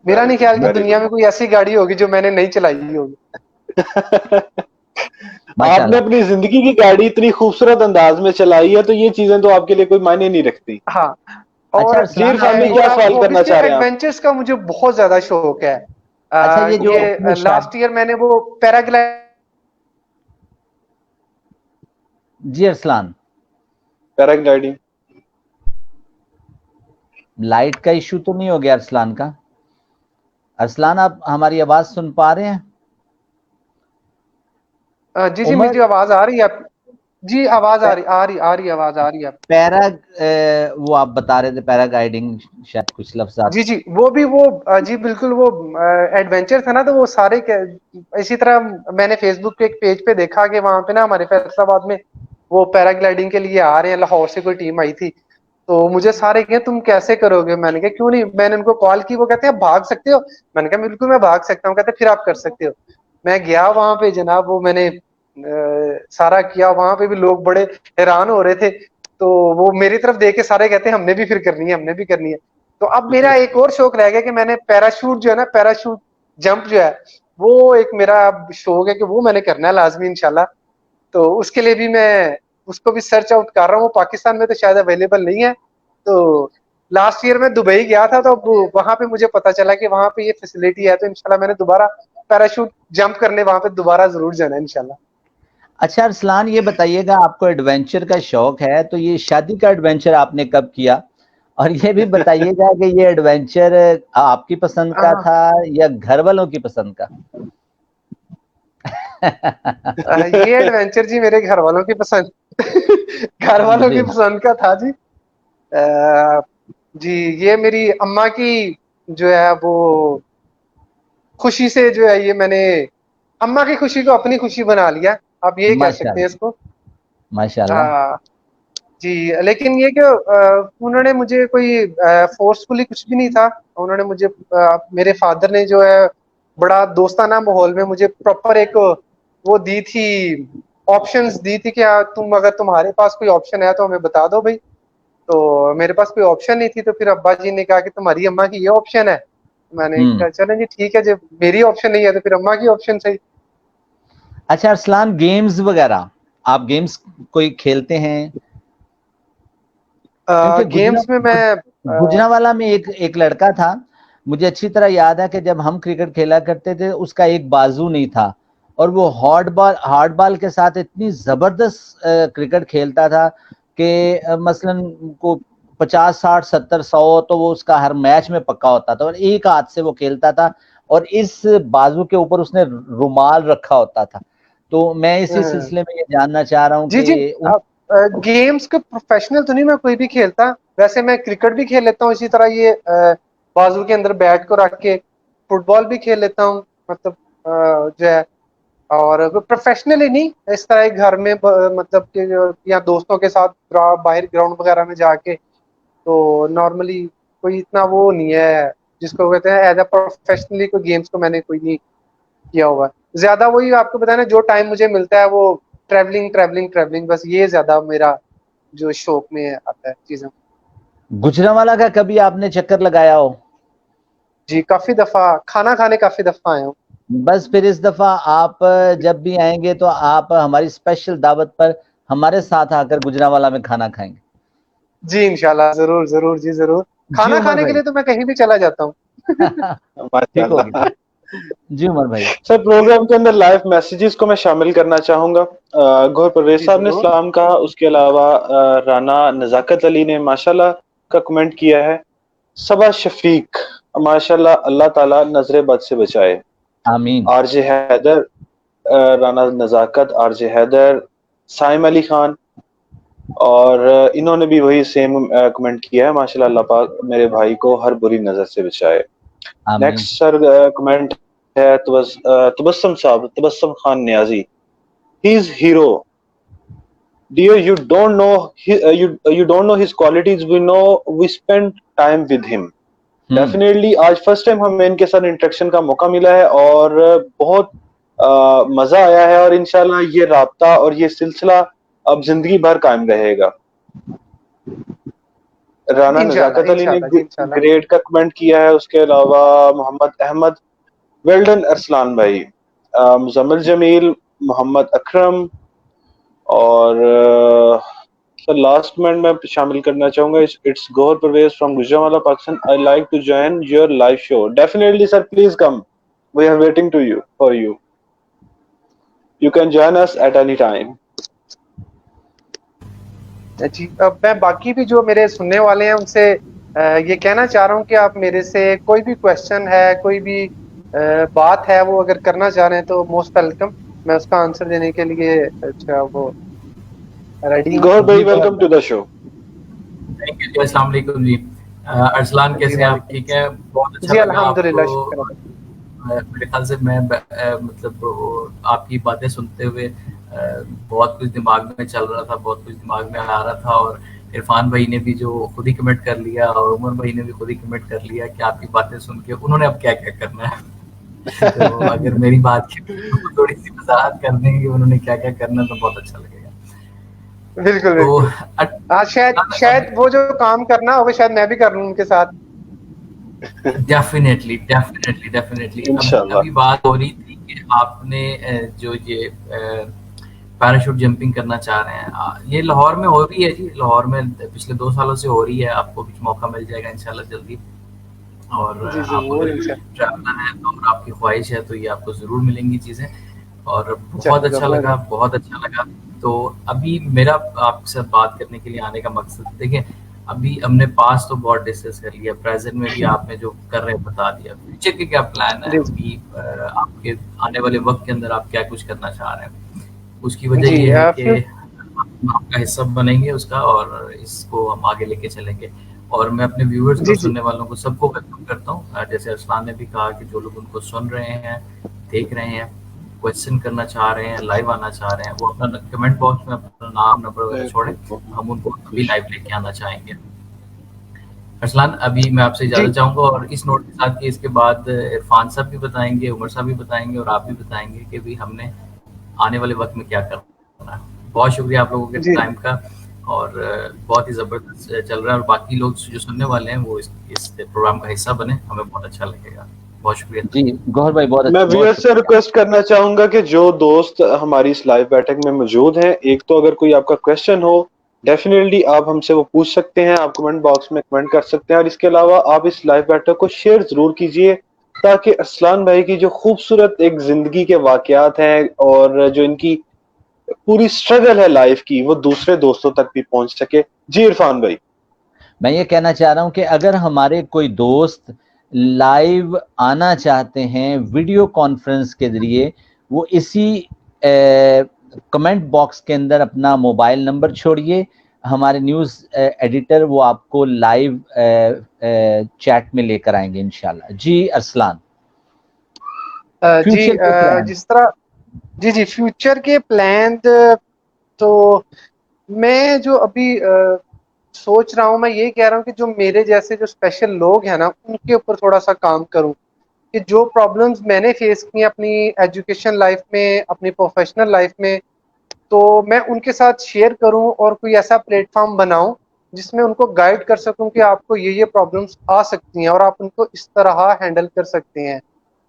[SPEAKER 1] میرا
[SPEAKER 3] Very
[SPEAKER 1] نہیں
[SPEAKER 3] good,
[SPEAKER 1] خیال کہ
[SPEAKER 3] very
[SPEAKER 1] دنیا
[SPEAKER 3] good.
[SPEAKER 1] میں کوئی ایسی گاڑی ہوگی جو میں نے نہیں چلائی ہوگی.
[SPEAKER 2] ماشاء
[SPEAKER 3] آپ نے
[SPEAKER 2] اللہ.
[SPEAKER 3] اپنی زندگی کی گاڑی اتنی خوبصورت انداز میں چلائی ہے تو یہ چیزیں تو آپ کے لیے کوئی معنی نہیں رکھتی.
[SPEAKER 1] ہاں. اور
[SPEAKER 2] اچھا ارسلان
[SPEAKER 3] جی
[SPEAKER 2] آپ نے
[SPEAKER 3] عرفان کیا سوال کرنا
[SPEAKER 1] اوبیسلی
[SPEAKER 3] چاہ رہے ہیں آپ؟
[SPEAKER 1] ایڈونچرز کا مجھے بہت زیادہ شوق ہے.
[SPEAKER 2] اچھا یہ جو
[SPEAKER 1] یہ لاسٹ ایئر میں نے وہ
[SPEAKER 2] جی ارسلان
[SPEAKER 3] پیراگلائڈنگ.
[SPEAKER 2] لائٹ کا ایشو تو نہیں ہو گیا ارسلان کا؟ ارسلان آپ ہماری آواز سن پا رہے ہیں؟
[SPEAKER 1] جی
[SPEAKER 2] عمر
[SPEAKER 1] مجھے آواز آ رہی ہے. جی آواز آ رہی آواز آ رہی ہے.
[SPEAKER 2] پیرا وہ آپ بتا رہے تھے پیرا گائیڈنگ شاید کچھ لفظات.
[SPEAKER 1] جی جی بالکل وہ ایڈونچر تھا نا، تو وہ سارے اسی طرح میں نے فیس بک پہ ایک پیج پہ دیکھا کہ وہاں پہ نا ہمارے فیصلہ آباد میں وہ پیراگلائڈنگ کے لیے آ رہے ہیں، لاہور سے کوئی ٹیم آئی تھی. تو مجھے سارے کہے تم کیسے کرو گے؟ میں نے کہا کیوں نہیں. میں نے ان کو کال کی، وہ کہتے ہیں بھاگ سکتے ہو؟ میں نے کہا بالکل میں بھاگ سکتا ہوں. کہتے پھر آپ کر سکتے ہو. میں گیا وہاں پہ جناب، وہ میں نے سارا کیا. وہاں پہ بھی لوگ بڑے حیران ہو رہے تھے. تو وہ میری طرف دیکھ کے سارے کہتے ہیں ہم نے بھی پھر کرنی ہے، ہم نے بھی کرنی ہے. تو اب میرا ایک اور شوق رہ گیا کہ میں نے پیراشوٹ جو ہے نا، پیراشوٹ جمپ جو ہے وہ ایک میرا شوق ہے کہ وہ میں نے کرنا ہے لازمی انشاءاللہ. تو اس کے لیے بھی میں اس کو بھی سرچ آؤٹ کر رہا ہوں. پاکستان میں تو شاید اویلیبل نہیں ہے. تو لاسٹ ایئر میں دبئی گیا تھا تو وہاں پہ مجھے پتا چلا کہ وہاں پہ یہ فیسلٹی ہے. تو انشاءاللہ میں نے دوبارہ پیراشوٹ جمپ کرنے وہاں پہ دوبارہ ضرور جانا ہے انشاءاللہ.
[SPEAKER 2] اچھا ارسلان یہ بتائیے گا، آپ کو ایڈونچر کا شوق ہے تو یہ شادی کا ایڈونچر آپ نے کب کیا؟ اور یہ بھی بتائیے گا کہ یہ ایڈونچر آپ کی پسند کا تھا یا گھر والوں کی پسند کا؟
[SPEAKER 1] یہ ایڈونچر جی میرے گھر والوں کی پسند گھر والوں
[SPEAKER 2] جی
[SPEAKER 1] کی پسند کا تھا جی. جی یہ میری اماں کی جو ہے وہ خوشی سے جو ہے یہ میں نے اماں کی خوشی کو اپنی خوشی بنا لیا، آپ یہ کہہ
[SPEAKER 2] ماشاء
[SPEAKER 1] سکتے ہیں اس
[SPEAKER 2] اللہ
[SPEAKER 1] کو.
[SPEAKER 2] ماشاء اللہ.
[SPEAKER 1] جی لیکن یہ کہ انہوں نے مجھے کوئی فورسفلی کچھ بھی نہیں تھا. انہوں نے مجھے میرے فادر نے جو ہے بڑا دوستانہ ماحول میں مجھے پراپر ایک وہ دی تھی، آپشنز دی تھی کہ تم اگر تمہارے پاس کوئی آپشن ہے تو ہمیں بتا دو بھائی. تو میرے پاس کوئی آپشن نہیں تھی. تو پھر ابا جی نے کہا کہ تمہاری اماں کی یہ آپشن ہے. میں نے کہا چلیں جی ٹھیک ہے، جب میری آپشن نہیں ہے تو پھر اماں کی آپشن صحیح.
[SPEAKER 2] اچھا ارسلان گیمز وغیرہ آپ گیمز کوئی کھیلتے ہیں؟ کیونکہ
[SPEAKER 1] گیمز میں میں
[SPEAKER 2] گجرانوالہ میں ایک لڑکا تھا، مجھے اچھی طرح یاد ہے کہ جب ہم کرکٹ کھیلا کرتے تھے اس کا ایک بازو نہیں تھا اور وہ ہارڈ بال کے ساتھ اتنی زبردست کرکٹ کھیلتا تھا کہ مثلاً کو 50 60 70 100 تو وہ اس کا ہر میچ میں پکا ہوتا تھا اور ایک ہاتھ سے وہ کھیلتا تھا اور اس بازو کے اوپر اس نے رومال رکھا ہوتا تھا. تو میں اسی سلسلے میں یہ جاننا چاہ رہا ہوں
[SPEAKER 1] جی جی
[SPEAKER 2] کہ
[SPEAKER 1] گیمز کے پروفیشنل تو نہیں میں کوئی بھی کھیلتا. ویسے میں کرکٹ بھی کھیل لیتا ہوں، اسی طرح یہ بازو کے اندر بیٹ کو رکھ کے فٹ بال بھی کھیل لیتا ہوں مطلب جو ہے. اور پروفیشنلی نہیں، اس طرح گھر میں مطلب کہ یا دوستوں کے ساتھ باہر گراؤنڈ وغیرہ میں جا کے. تو نارملی کوئی اتنا وہ نہیں ہے جس کو کہتے ہیں ایز اے پروفیشنلی کوئی گیمز کو میں نے کوئی نہیں کیا ہوگا. زیادہ وہی آپ کو بتایا نا، جو ٹائم مجھے ملتا ہے وہ ٹریولنگ بس یہ زیادہ میرا جو شوق میں آتا ہے چیزیں.
[SPEAKER 2] گجرانوالہ کا کبھی آپ نے چکر لگایا ہو؟
[SPEAKER 1] جی کافی دفعہ کھانا کھانے کافی دفعہ آیا ہوں.
[SPEAKER 2] بس پھر اس دفعہ آپ جب بھی آئیں گے تو آپ ہماری اسپیشل دعوت پر ہمارے ساتھ آ کر گجرانوالہ میں کھانا کھائیں گے.
[SPEAKER 1] جی انشاءاللہ ضرور ضرور جی ضرور.
[SPEAKER 2] جی
[SPEAKER 1] کھانا
[SPEAKER 2] عمر
[SPEAKER 1] کھانے کے
[SPEAKER 2] بھائی.
[SPEAKER 1] لیے تو میں کہیں بھی چلا جاتا ہوں.
[SPEAKER 3] ماشاء
[SPEAKER 2] ٹھیک ہو
[SPEAKER 3] اللہ.
[SPEAKER 2] گیا. جی عمر بھائی.
[SPEAKER 3] سر پروگرام کے اندر لائیو میسیجز کو میں شامل کرنا چاہوں گا. گوہر پرویز
[SPEAKER 1] جی
[SPEAKER 3] صاحب نے
[SPEAKER 1] ضرور.
[SPEAKER 3] اسلام کہا, اس کے علاوہ رانا نزاکت علی نے ماشاءاللہ کا کمنٹ کیا ہے. صبا شفیق ماشاءاللہ, اللہ تعالیٰ نظر بد سے بچائے.
[SPEAKER 2] آمین.
[SPEAKER 3] R J Haider, Rana Nazakat, R J Haider, Saim Ali Khan, اور انہوں نے بھی وہی سیم کمنٹ کیا ہے, ماشاءاللہ اللہ پاک میرے بھائی کو ہر بری نظر سے بچائے.
[SPEAKER 2] آمین.
[SPEAKER 3] نیکسٹ سر کمنٹ ہے تبسم صاحب, تبسم خان نیازی. ہی از hero. Dear, you don't know his qualities. We know we spend time with him. Definitely آج فرسٹ ٹائم ہمیں ان کے ساتھ انٹریکشن کا موقع ملا ہے اور بہت مزہ آیا ہے, اور انشاءاللہ یہ رابطہ اور یہ سلسلہ اب زندگی بھر قائم رہے گا. رانا
[SPEAKER 1] انشاءاللہ
[SPEAKER 3] نزاکت علی نے
[SPEAKER 1] انشاءاللہ جی انشاءاللہ.
[SPEAKER 3] گریڈ کا کمنٹ کیا ہے. اس کے علاوہ محمد احمد, ویلڈن ارسلان بھائی, مزمل جمیل, محمد اکرم, اور سر لاسٹ کمنٹ میں شامل کرنا چاہوں گا. It's Gohar Parvez from Gujranwala Pakistan. I like to join your live show. Definitely sir, please come, we are waiting to you for you. You can join us at any time.
[SPEAKER 1] جی میں باقی بھی جو میرے سننے والے ہیں ان سے یہ کہنا چاہ رہا ہوں کہ آپ میرے سے کوئی بھی کویشچن ہے, کوئی بھی بات ہے, وہ اگر کرنا چاہ رہے ہیں تو موسٹ ویلکم. میں اس کا آنسر دینے کے لیے اچھا وہ ریڈی ہوں.
[SPEAKER 3] گوہر بھائی,
[SPEAKER 2] جی Gohar
[SPEAKER 3] welcome to the show.
[SPEAKER 4] Thank you جی. السلام علیکم جی. ارسلان
[SPEAKER 1] جی
[SPEAKER 4] کیسے ہیں آپ؟
[SPEAKER 1] وعلیکم.
[SPEAKER 4] ٹھیک ہے, بہت اچھا
[SPEAKER 1] جی
[SPEAKER 4] لگا آپ
[SPEAKER 1] الحمدللہ,
[SPEAKER 4] کو.
[SPEAKER 1] شکر ہے.
[SPEAKER 4] میرے خیال سے میں مطلب آپ کی باتیں سنتے ہوئے بہت کچھ دماغ میں چل رہا تھا, بہت کچھ دماغ میں آ رہا تھا, اور عرفان بھائی نے بھی جو خود ہی کمنٹ کر لیا, اور عمر بھائی نے بھی خود ہی کمنٹ کر لیا کہ آپ کی باتیں سن کے انہوں نے اب کیا کیا کرنا ہے. تو اگر میری بات کی تھوڑی سی وضاحت کر دیں گے انہوں نے کیا کیا کرنا تو بہت اچھا لگے گا.
[SPEAKER 1] بالکل
[SPEAKER 4] تو
[SPEAKER 1] بالکل. آج شاید وہ جو کام کرنا ہوگا شاید میں بھی کر لوں ان کے ساتھ.
[SPEAKER 4] Definitely definitely definitely.
[SPEAKER 3] انشاءاللہ.
[SPEAKER 4] ابھی بات ہو رہی تھی کہ آپ نے جو یہ پیراشوٹ جمپنگ کرنا چاہ رہے ہیں, یہ لاہور میں ہو رہی ہے جی. لاہور میں پچھلے 2 سالوں سے ہو رہی ہے. آپ کو کچھ موقع مل جائے گا انشاءاللہ جلدی, اور
[SPEAKER 1] جی
[SPEAKER 4] آپ
[SPEAKER 1] ضرور
[SPEAKER 4] اگر
[SPEAKER 1] انشاءاللہ.
[SPEAKER 4] ٹریولر ہیں تو اور آپ کی خواہش ہے تو یہ آپ کو ضرور ملیں گی چیزیں, اور بہت
[SPEAKER 1] چلے گا
[SPEAKER 4] اچھا لگا, بہت اچھا لگا. تو ابھی میرا آپ کے ساتھ بات کرنے کے لیے آنے کا مقصد دیکھیں, ابھی ہم نے پاس تو بہت ڈسکس کر لیا, پریزنٹ میں بھی آپ نے جو کر رہے ہیں بتا دیا. فیوچر کے کیا پلان ہے
[SPEAKER 1] جی
[SPEAKER 4] ابھی, آپ کے آنے والے وقت کے اندر آپ کیا کچھ کرنا چاہ رہے ہیں؟ اس کی وجہ
[SPEAKER 1] جی
[SPEAKER 4] یہ ہے کہ ہم آپ کا حصہ بنیں گے اس کا, اور اس کو ہم آگے لے کے چلیں گے. اور میں اپنے ویورز کو,
[SPEAKER 1] جی جی
[SPEAKER 4] سننے والوں کو, سب کو ویلکم کرتا ہوں. جیسے ارسلان نے بھی کہا کہ جو لوگ ان کو سن رہے ہیں, دیکھ رہے ہیں, کوشچن کرنا چاہ رہے ہیں, لائیو آنا چاہ رہے ہیں, وہ اپنا کمنٹ باکس میں اپنا نام, نمبر وغیرہ چھوڑیں, ہم ان کو ابھی لائیو لے کے آنا چاہیں گے. ارسلان ابھی میں آپ سے
[SPEAKER 1] جی
[SPEAKER 4] اجازت چاہوں گا, اور اس نوٹ کے ساتھ کہ اس کے بعد عرفان صاحب بھی بتائیں گے, عمر صاحب بھی بتائیں گے, اور آپ بھی بتائیں گے کہ بھی ہم نے آنے والے وقت میں کیا کرنا ہے. بہت شکریہ آپ لوگوں کے
[SPEAKER 1] جی
[SPEAKER 4] ٹائم کا, اور بہت ہی زبردست چل رہا ہے, اور باقی لوگ جو سننے والے ہیں وہ اس پروگرام کا حصہ بنے, ہمیں بہت اچھا لگے گا. بہت شکریہ.
[SPEAKER 2] جی گوہر بھائی بہت
[SPEAKER 3] میں
[SPEAKER 2] بہت
[SPEAKER 3] ویور سے
[SPEAKER 2] شکریہ.
[SPEAKER 3] ریکویسٹ کرنا چاہوں گا کہ جو دوست ہماری اس لائیو بیٹھک میں موجود ہیں, ایک تو اگر کوئی آپ کا کویشچن ہو ڈیفینیٹلی آپ ہم سے وہ پوچھ سکتے ہیں, آپ کمنٹ باکس میں کمنٹ کر سکتے ہیں, اور اس کے علاوہ آپ اس لائیو بیٹھک کو شیئر ضرور کیجئے تاکہ ارسلان بھائی کی جو خوبصورت ایک زندگی کے واقعات ہیں اور جو ان کی پوری سٹرگل ہے لائف کی, وہ دوسرے دوستوں تک بھی پہنچ سکے. جی عرفان بھائی.
[SPEAKER 2] میں یہ کہنا چاہ رہا ہوں کہ اگر ہمارے کوئی دوست لائیو آنا چاہتے ہیں ویڈیو کانفرنس کے ذریعے, وہ اسی کمنٹ باکس کے اندر اپنا موبائل نمبر چھوڑیے, ہمارے نیوز ایڈیٹر وہ آپ کو لائیو چیٹ میں لے کر آئیں گے انشاءاللہ. جی ارسلان.
[SPEAKER 1] جی
[SPEAKER 2] فیوچر کے پلان.
[SPEAKER 1] جس طرح جی فیوچر کے پلان تو میں جو ابھی سوچ رہا ہوں, میں یہ کہہ رہا ہوں کہ جو میرے جیسے جو اسپیشل لوگ ہیں نا, ان کے اوپر تھوڑا سا کام کروں, کہ جو پرابلمز میں نے فیس کی اپنی ایجوکیشن لائف میں, اپنی پروفیشنل لائف میں, تو میں ان کے ساتھ شیئر کروں اور کوئی ایسا پلیٹ فارم بناؤں جس میں ان کو گائیڈ کر سکوں کہ آپ کو یہ پرابلمس آ سکتی ہیں اور آپ ان کو اس طرح ہینڈل کر سکتے ہیں.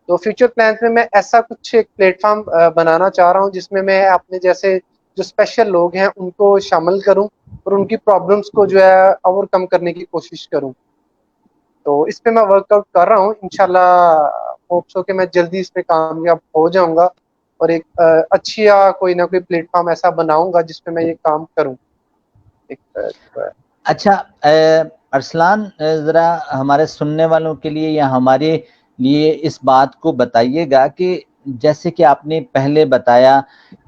[SPEAKER 1] تو فیوچر پلانز میں میں ایسا کچھ ایک پلیٹ فارم بنانا چاہ رہا ہوں جس میں میں اپنے جیسے جو اسپیشل لوگ ہیں ان کو شامل کروں اور ان کی پرابلمس کو جو ہے اوور کم کرنے کی کوشش کروں. تو اس پہ میں ورک آؤٹ کر رہا ہوں. انشاءاللہ ہوپس ہو کہ میں جلدی اس پہ کامیاب ہو جاؤں گا اور ایک اچھی کوئی نہ کوئی پلیٹ فارم ایسا بناؤں گا جس پہ میں یہ کام کروں.
[SPEAKER 2] اچھا ارسلان، ذرا ہمارے سننے والوں کے لیے یا ہمارے لیے اس بات کو بتائیے گا کہ جیسے کہ آپ نے پہلے بتایا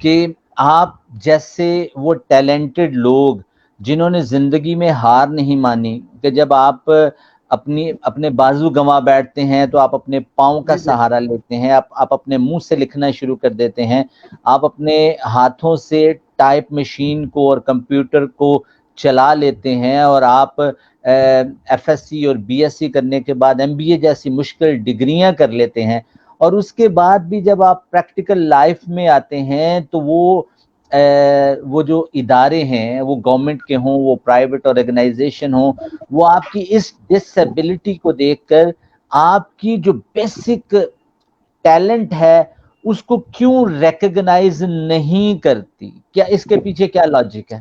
[SPEAKER 2] کہ آپ جیسے وہ ٹیلنٹڈ لوگ جنہوں نے زندگی میں ہار نہیں مانی، کہ جب آپ اپنے بازو گنوا بیٹھتے ہیں تو آپ اپنے پاؤں کا سہارا لیتے ہیں، آپ اپنے منہ سے لکھنا شروع کر دیتے ہیں، آپ اپنے ہاتھوں سے ٹائپ مشین کو اور کمپیوٹر کو چلا لیتے ہیں، اور آپ ایف ایس سی اور بی ایس سی کرنے کے بعد ایم بی اے جیسی مشکل ڈگریاں کر لیتے ہیں، اور اس کے بعد بھی جب آپ پریکٹیکل لائف میں آتے ہیں تو وہ جو ادارے ہیں، وہ گورنمنٹ کے ہوں، وہ پرائیویٹ آرگنائزیشن ہوں، وہ آپ کی اس ڈس ایبلٹی کو دیکھ کر آپ کی جو بیسک ٹیلنٹ ہے اس کو کیوں ریکگنائز نہیں کرتی؟ کیا اس کے پیچھے کیا لاجک ہے؟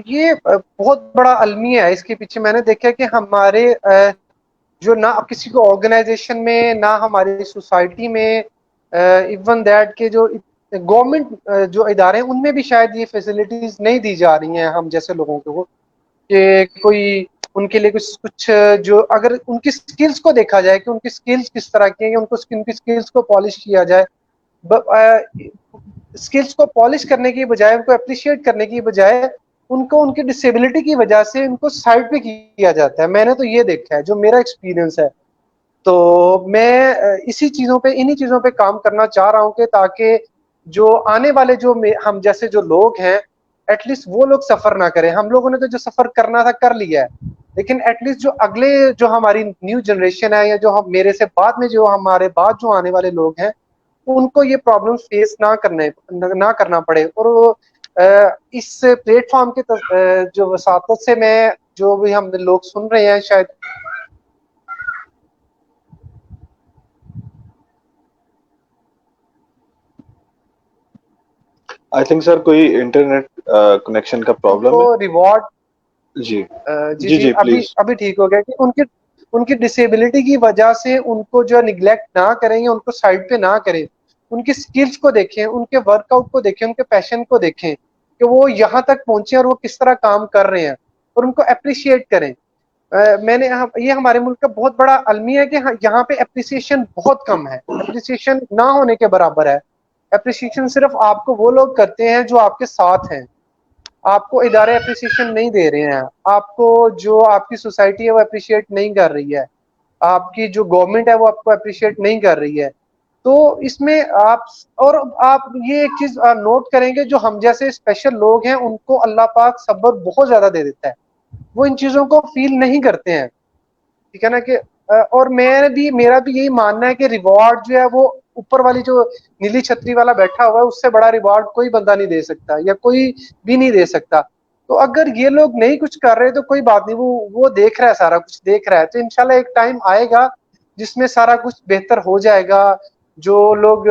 [SPEAKER 1] یہ بہت بڑا المیہ ہے اس کے پیچھے. میں نے دیکھا کہ ہمارے جو نہ کسی کو آرگنائزیشن میں نہ ہماری سوسائٹی میں ایون دیٹ کہ جو گورنمنٹ جو ادارے ہیں ان میں بھی شاید یہ فیسلٹیز نہیں دی جا رہی ہیں ہم جیسے لوگوں کو، کہ کوئی ان کے لیے کچھ جو اگر ان کی سکلز کو دیکھا جائے کہ ان کی سکلز کس طرح کی ہیں، ان کی سکلز کو پالش کیا جائے. سکلز کو پالش کرنے کی بجائے، ان کو اپریشیٹ کرنے کی بجائے ان کو ان کی ڈسیبلٹی کی وجہ سے ان کو سائڈ پہ کیا جاتا ہے. میں نے تو یہ دیکھا ہے، جو میرا ایکسپیرینس ہے. تو میں انہی چیزوں پہ کام کرنا چاہ رہا ہوں کہ تاکہ جو آنے والے جو ہم جیسے جو لوگ ہیں ایٹ لیسٹ وہ لوگ سفر نہ کریں. ہم لوگوں نے تو جو سفر کرنا تھا کر لیا ہے، لیکن ایٹ لیسٹ جو اگلے جو ہماری نیو جنریشن ہے یا جو میرے سے بعد میں جو ہمارے بعد جو آنے والے لوگ ہیں ان کو یہ پرابلم فیس نہ کرنا پڑے. اور اس پلیٹ فارم کے جو وساطت سے میں جو بھی ہم لوگ سن رہے ہیں شاید
[SPEAKER 3] آئی تھنک سر کوئی انٹرنیٹ کنیکشن کا پرابلم ہے.
[SPEAKER 1] ریوارڈ
[SPEAKER 3] جی
[SPEAKER 1] جی ابھی ٹھیک ہو گیا کہ ان کی ڈسیبلٹی کی وجہ سے ان کو جو نگلیکٹ نہ کریں یا ان کو سائڈ پہ نہ کریں. ان کی سکلز کو دیکھیں، ان کے ورک آؤٹ کو دیکھیں، ان کے پیشن کو دیکھیں کہ وہ یہاں تک پہنچے اور وہ کس طرح کام کر رہے ہیں، اور ان کو اپریشیٹ کریں. یہ ہمارے ملک کا بہت بڑا المیہ ہے کہ یہاں پہ اپریسیشن بہت کم ہے. اپریسیشن نہ ہونے کے برابر ہے. اپریسیشن صرف آپ کو وہ لوگ کرتے ہیں جو آپ کے ساتھ ہیں. آپ کو ادارے اپریسیشن نہیں دے رہے ہیں، آپ کو جو آپ کی سوسائٹی ہے وہ اپریشیٹ نہیں کر رہی ہے، آپ کی جو گورنمنٹ ہے وہ آپ کو اپریشیٹ نہیں کر رہی ہے. تو اس میں آپ یہ ایک چیز نوٹ کریں گے، جو ہم جیسے اسپیشل لوگ ہیں ان کو اللہ پاک صبر بہت زیادہ دے دیتا ہے. وہ ان چیزوں کو فیل نہیں کرتے ہیں. ٹھیک ہے نا کہ اور میرا بھی یہی ماننا ہے کہ ریوارڈ جو ہے وہ اوپر والی جو نیلی چھتری والا بیٹھا ہوا ہے اس سے بڑا ریوارڈ کوئی بندہ نہیں دے سکتا یا کوئی بھی نہیں دے سکتا. تو اگر یہ لوگ نہیں کچھ کر رہے تو کوئی بات نہیں، وہ دیکھ رہا ہے، سارا کچھ دیکھ رہا ہے. تو انشاءاللہ ایک ٹائم آئے گا جس میں سارا کچھ بہتر ہو جائے گا. جو لوگ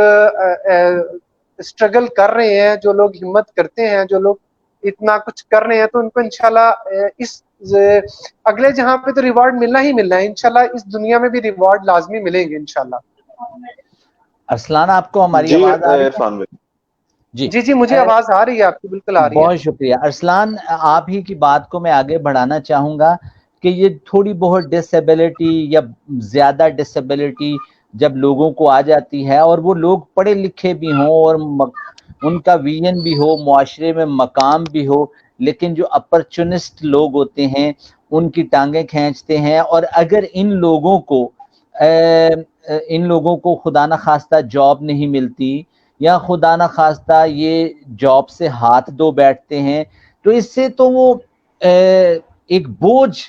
[SPEAKER 1] اسٹرگل کر رہے ہیں، جو لوگ ہمت کرتے ہیں، جو لوگ اتنا کچھ کر رہے ہیں، تو ان کو انشاءاللہ اس اگلے جہاں پہ تو ریوارڈ ملنا ہی ملنا ہے. انشاءاللہ اس دنیا میں بھی ریوارڈ لازمی ملیں گے انشاءاللہ.
[SPEAKER 2] ارسلان، آپ کو ہماری
[SPEAKER 3] جی
[SPEAKER 2] آواز آ رہی ہے؟
[SPEAKER 3] عرفان بھائی
[SPEAKER 1] جی مجھے آواز آ رہی ہے، آپ کی بالکل آ رہی ہے.
[SPEAKER 2] بہت شکریہ ارسلان. آپ ہی کی بات کو میں آگے بڑھانا چاہوں گا کہ یہ تھوڑی بہت ڈس ایبلٹی یا زیادہ ڈس ایبلٹی جب لوگوں کو آ جاتی ہے، اور وہ لوگ پڑھے لکھے بھی ہوں اور ان کا ویژن بھی ہو، معاشرے میں مقام بھی ہو، لیکن جو اپرچونسٹ لوگ ہوتے ہیں ان کی ٹانگیں کھینچتے ہیں. اور اگر ان لوگوں کو خدا نخواستہ جاب نہیں ملتی یا خدا نخواستہ یہ جاب سے ہاتھ دھو بیٹھتے ہیں، تو اس سے تو وہ ایک بوجھ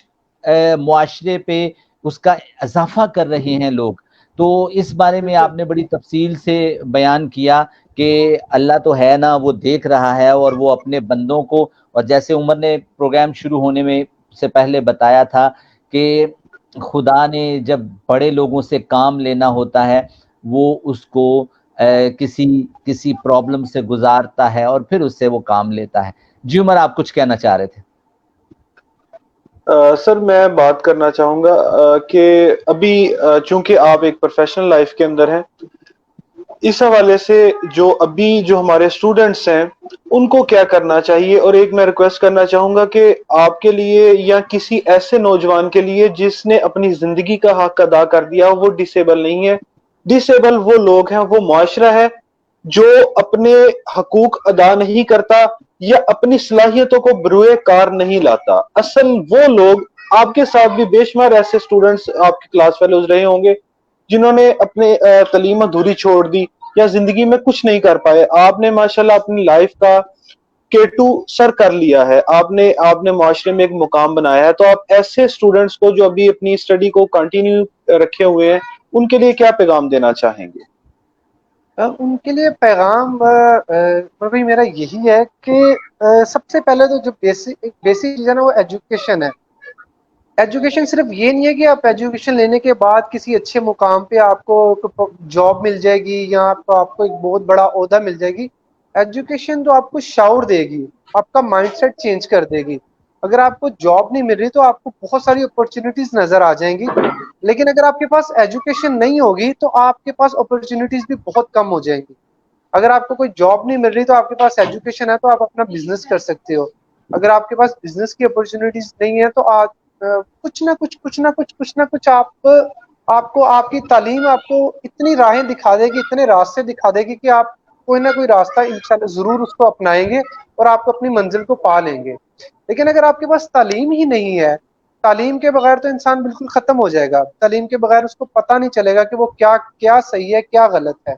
[SPEAKER 2] معاشرے پہ اس کا اضافہ کر رہے ہیں لوگ. تو اس بارے میں آپ نے بڑی تفصیل سے بیان کیا کہ اللہ تو ہے نا، وہ دیکھ رہا ہے اور وہ اپنے بندوں کو، اور جیسے عمر نے پروگرام شروع ہونے میں سے پہلے بتایا تھا کہ خدا نے جب بڑے لوگوں سے کام لینا ہوتا ہے وہ اس کو کسی پرابلم سے گزارتا ہے اور پھر اس سے وہ کام لیتا ہے. جی عمر آپ کچھ کہنا چاہ رہے تھے.
[SPEAKER 3] سر میں بات کرنا چاہوں گا کہ ابھی چونکہ آپ ایک پروفیشنل لائف کے اندر ہیں، اس حوالے سے جو ہمارے اسٹوڈنٹس ہیں ان کو کیا کرنا چاہیے، اور ایک میں ریکویسٹ کرنا چاہوں گا کہ آپ کے لیے یا کسی ایسے نوجوان کے لیے جس نے اپنی زندگی کا حق ادا کر دیا، وہ ڈسیبل نہیں ہے. ڈسیبل وہ لوگ ہیں، وہ معاشرہ ہے جو اپنے حقوق ادا نہیں کرتا یا اپنی صلاحیتوں کو بروئے کار نہیں لاتا. اصل وہ لوگ، آپ کے ساتھ بھی بے شمار ایسے اسٹوڈنٹس آپ کے کلاس فیلوز رہے ہوں گے جنہوں نے اپنے تعلیم ادھوری چھوڑ دی یا زندگی میں کچھ نہیں کر پائے. آپ نے ماشاءاللہ اپنی لائف کا K2 سر کر لیا ہے، آپ نے معاشرے میں ایک مقام بنایا ہے. تو آپ ایسے اسٹوڈنٹس کو جو ابھی اپنی اسٹڈی کو کنٹینیو رکھے ہوئے ہیں ان کے لیے کیا پیغام دینا چاہیں گے؟
[SPEAKER 1] ان کے لیے پیغام بھائی میرا یہی ہے کہ سب سے پہلے تو جو بیسک چیز ہے نا وہ ایجوکیشن ہے. ایجوکیشن صرف یہ نہیں ہے کہ آپ ایجوکیشن لینے کے بعد کسی اچھے مقام پہ آپ کو جاب مل جائے گی یا آپ کو ایک بہت بڑا عہدہ مل جائے گی. ایجوکیشن تو آپ کو شعور دے گی، آپ کا مائنڈ سیٹ چینج کر دے گی. اگر آپ کو جاب نہیں مل رہی تو آپ کو بہت ساری اپرچونیٹیز نظر آ جائیں گی، لیکن اگر آپ کے پاس ایجوکیشن نہیں ہوگی تو آپ کے پاس اپرچونیٹیز بھی بہت کم ہو جائیں گی. اگر آپ کو کوئی جاب نہیں مل رہی تو آپ کے پاس ایجوکیشن ہے تو آپ اپنا بزنس کر سکتے ہو. اگر آپ کے پاس بزنس کی اپرچونیٹیز نہیں ہے تو آپ کچھ نہ کچھ آپ کو آپ کی تعلیم آپ کو اتنی راہیں دکھا دے گی، اتنے راستے دکھا دے گی کہ آپ کوئی نہ کوئی راستہ انشاءاللہ ضرور اس کو اپنائیں گے اور آپ اپنی منزل کو پا لیں گے. لیکن اگر آپ کے پاس تعلیم ہی نہیں ہے، تعلیم کے بغیر تو انسان بالکل ختم ہو جائے گا. تعلیم کے بغیر اس کو پتہ نہیں چلے گا کہ وہ کیا صحیح ہے کیا غلط ہے.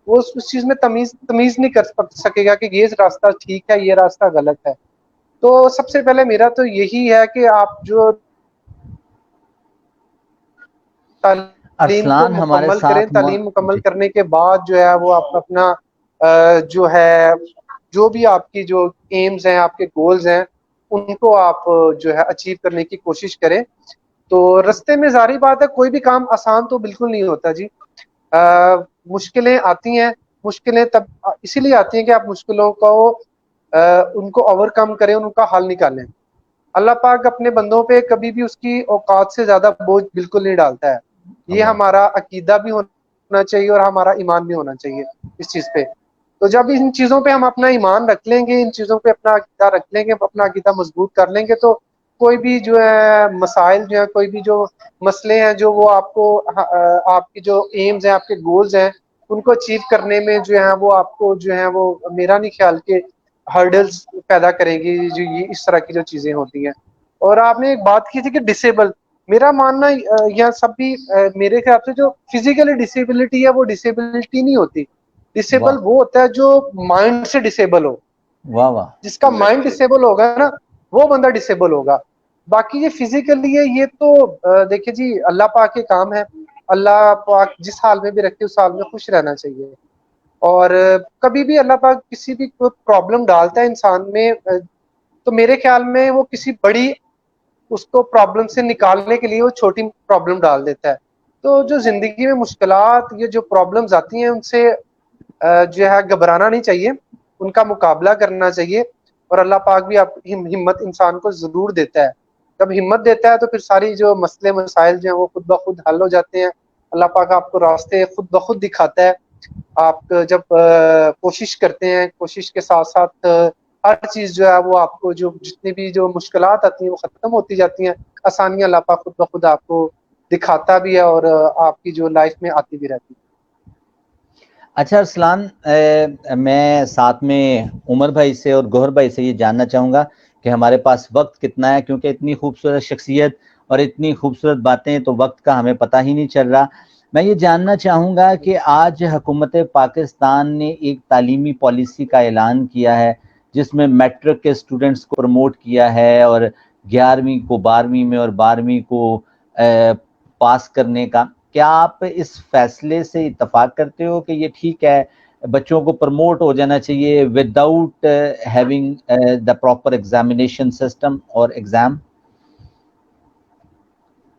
[SPEAKER 1] وہ اس چیز میں تمیز نہیں کر سکے گا کہ یہ راستہ ٹھیک ہے یہ راستہ غلط ہے. تو سب سے پہلے میرا تو یہی ہے کہ آپ جو تعلیم کو
[SPEAKER 2] ارسلان ہمارے
[SPEAKER 1] مکمل کریں،
[SPEAKER 2] ساتھ
[SPEAKER 1] تعلیم مکمل
[SPEAKER 2] جی
[SPEAKER 1] کرنے کے بعد جو ہے وہ آپ اپنا جو ہے جو بھی آپ کی جو ایمز ہیں، آپ کے گولز ہیں، ان کو آپ جو ہے اچیو کرنے کی کوشش کریں. تو رستے میں ظاہری بات ہے کوئی بھی کام آسان تو بالکل نہیں ہوتا جی. مشکلیں آتی ہیں، مشکلیں تب اسی لیے آتی ہیں کہ آپ مشکلوں کو ان کو اوور کم کریں، ان کا حل نکالیں. اللہ پاک اپنے بندوں پہ کبھی بھی اس کی اوقات سے زیادہ بوجھ بالکل نہیں ڈالتا ہے. یہ
[SPEAKER 2] اللہ
[SPEAKER 1] ہمارا عقیدہ بھی ہونا چاہیے اور ہمارا ایمان بھی ہونا چاہیے اس چیز پہ. تو جب ان چیزوں پہ ہم اپنا ایمان رکھ لیں گے، ان چیزوں پہ اپنا عقیدہ رکھ لیں گے، اپنا عقیدہ مضبوط کر لیں گے، تو کوئی بھی جو ہے مسائل جو ہیں، کوئی بھی جو مسئلے ہیں جو وہ آپ کو آپ کی جو ایمز ہیں، آپ کے گولز ہیں، ان کو اچیو کرنے میں جو ہے وہ آپ کو جو ہے وہ میرا نہیں خیال کہ ہرڈلز پیدا کرے گی جو یہ اس طرح کی جو چیزیں ہوتی ہیں. اور آپ نے ایک بات کی تھی کہ ڈسیبل، میرا ماننا یا سب بھی میرے خیال سے جو فزیکلی ڈسیبلٹی ہے وہ ڈسیبلٹی نہیں ہوتی. ڈسیبل
[SPEAKER 2] واہ
[SPEAKER 1] وہ ہوتا ہے جو مائنڈ سے ڈسیبل ہو.
[SPEAKER 2] واہ واہ
[SPEAKER 1] جس کا مائنڈ ڈسیبل ہوگا نا وہ بندہ ڈسیبل ہوگا. باقی یہ فزیکلی ہے یہ تو دیکھیں جی اللہ پاک کے کام ہے. اللہ پاک جس حال میں بھی رکھے اس حال میں خوش رہنا چاہیے. اور کبھی بھی اللہ پاک کسی بھی کوئی پرابلم ڈالتا ہے انسان میں تو میرے خیال میں وہ کسی بڑی اس کو پرابلم سے نکالنے کے لیے وہ چھوٹی پرابلم ڈال دیتا ہے. تو جو زندگی میں مشکلات، یہ جو پرابلمز آتی ہیں ان سے جو ہے گھبرانا نہیں چاہیے، ان کا مقابلہ کرنا چاہیے. اور اللہ پاک بھی آپ ہمت انسان کو ضرور دیتا ہے. جب ہمت دیتا ہے تو پھر ساری جو مسئلے مسائل جو ہیں وہ خود بخود حل ہو جاتے ہیں. اللہ پاک آپ کو راستے خود بخود دکھاتا ہے. آپ جب کوشش کرتے ہیں، کوشش کے ساتھ ساتھ ہر چیز جو ہے وہ آپ کو جو جتنی بھی جو مشکلات آتی ہیں وہ ختم ہوتی جاتی ہیں. آسانیاں اللہ پاک خود بخود آپ کو دکھاتا بھی ہے اور آپ کی جو لائف میں آتی بھی رہتی ہے.
[SPEAKER 2] اچھا ارسلان، میں ساتھ میں عمر بھائی سے اور گوہر بھائی سے یہ جاننا چاہوں گا کہ ہمارے پاس وقت کتنا ہے، کیونکہ اتنی خوبصورت شخصیت اور اتنی خوبصورت باتیں تو وقت کا ہمیں پتہ ہی نہیں چل رہا. میں یہ جاننا چاہوں گا کہ آج حکومت پاکستان نے ایک تعلیمی پالیسی کا اعلان کیا ہے جس میں میٹرک کے اسٹوڈنٹس کو پروموٹ کیا ہے اور 11ویں کو 12ویں میں اور 12ویں کو پاس کرنے کا. کیا آپ اس فیصلے سے اتفاق کرتے ہو کہ یہ ٹھیک ہے، بچوں کو پروموٹ ہو جانا چاہیے without having the proper examination system اور exam?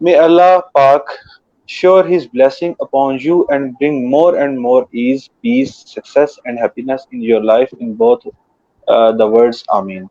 [SPEAKER 3] May Allah Pak shower His blessing upon you and bring more and more ease, peace, success, and happiness in your life in both the words. Amin.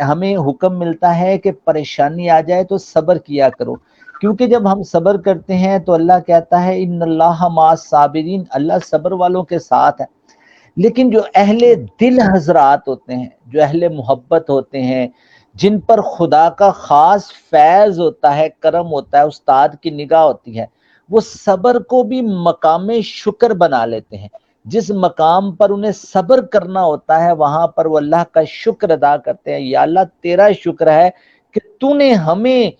[SPEAKER 2] ہمیں حکم ملتا ہے کہ پریشانی آ جائے تو صبر کیا کرو، کیونکہ جب ہم صبر کرتے ہیں تو اللہ کہتا ہے ان اللہ مع الصابرین، اللہ صبر والوں کے ساتھ ہے۔ لیکن جو اہل دل حضرات ہوتے ہیں، جو اہل محبت ہوتے ہیں، جن پر خدا کا خاص فیض ہوتا ہے، کرم ہوتا ہے، استاد کی نگاہ ہوتی ہے، وہ صبر کو بھی مقام شکر بنا لیتے ہیں۔ جس مقام پر انہیں صبر کرنا ہوتا ہے وہاں پر وہ اللہ کا شکر ادا کرتے ہیں، یا اللہ تیرا شکر ہے کہ تو نے ہمیں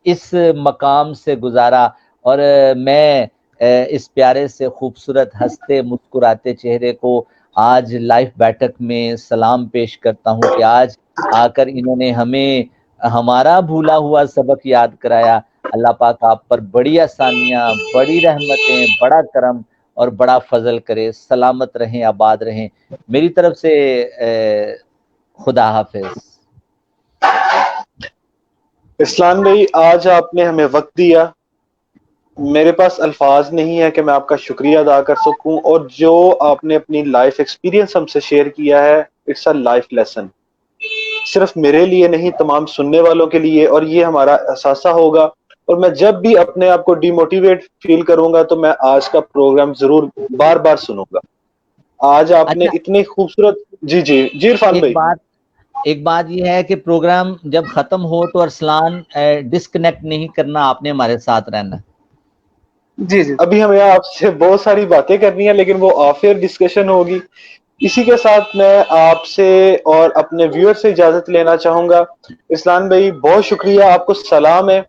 [SPEAKER 2] اس مقام سے گزارا، اور میں اس پیارے سے خوبصورت ہنستے مسکراتے چہرے کو آج لائف بیٹھک میں سلام پیش کرتا ہوں کہ آج آ کر انہوں نے ہمیں ہمارا بھولا ہوا سبق یاد کرایا۔ اللہ پاک آپ پر بڑی آسانیاں، بڑی رحمتیں، بڑا کرم اور بڑا فضل کرے، سلامت رہیں، آباد رہیں۔ میری طرف سے خدا حافظ۔
[SPEAKER 3] اسلام بھائی، آج آپ نے ہمیں وقت دیا، میرے پاس الفاظ نہیں ہے کہ میں آپ کا شکریہ ادا کر سکوں، اور جو آپ نے اپنی لائف ایکسپیرینس ہم سے شیئر کیا ہے، اٹس اے لائف لیسن، صرف میرے لیے نہیں، تمام سننے والوں کے لیے، اور یہ ہمارا احساسہ ہوگا۔ اور میں جب بھی اپنے آپ کو ڈی موٹیویٹ فیل کروں گا تو میں آج کا پروگرام ضرور بار بار سنوں گا۔ آج آپ نے
[SPEAKER 2] اچھا،
[SPEAKER 3] اتنی خوبصورت جی عرفان بھائی،
[SPEAKER 2] ایک بات یہ ہے کہ پروگرام جب ختم ہو تو ارسلان ڈسکنیکٹ نہیں کرنا، آپ نے ہمارے ساتھ رہنا۔
[SPEAKER 1] جی جی
[SPEAKER 3] ابھی ہمیں آپ سے بہت ساری باتیں کرنی ہیں لیکن وہ آف ایئر ڈسکشن ہوگی۔ اسی کے ساتھ میں آپ سے اور اپنے ویور سے اجازت لینا چاہوں گا۔ اسلام بھائی بہت شکریہ، آپ کو سلام ہے،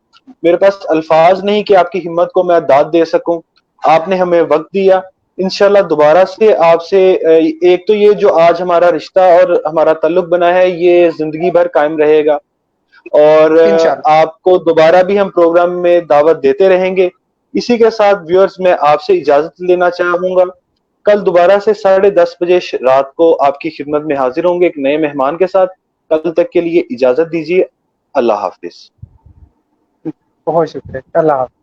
[SPEAKER 3] میرے پاس الفاظ نہیں کہ آپ کی ہمت کو میں داد دے سکوں۔ آپ نے ہمیں وقت دیا، انشاءاللہ دوبارہ سے آپ سے ایک تو یہ جو آج ہمارا رشتہ اور ہمارا تعلق بنا ہے یہ زندگی بھر قائم رہے گا، اور
[SPEAKER 1] انشاءاللہ۔
[SPEAKER 3] آپ کو دوبارہ بھی ہم پروگرام میں دعوت دیتے رہیں گے۔ اسی کے ساتھ ویورز میں آپ سے اجازت لینا چاہوں گا، کل دوبارہ سے 10:30 بجے رات کو آپ کی خدمت میں حاضر ہوں گے ایک نئے مہمان کے ساتھ۔ کل تک کے لیے اجازت دیجیے، اللہ حافظ۔
[SPEAKER 1] بہت شکریہ، اللہ حافظ۔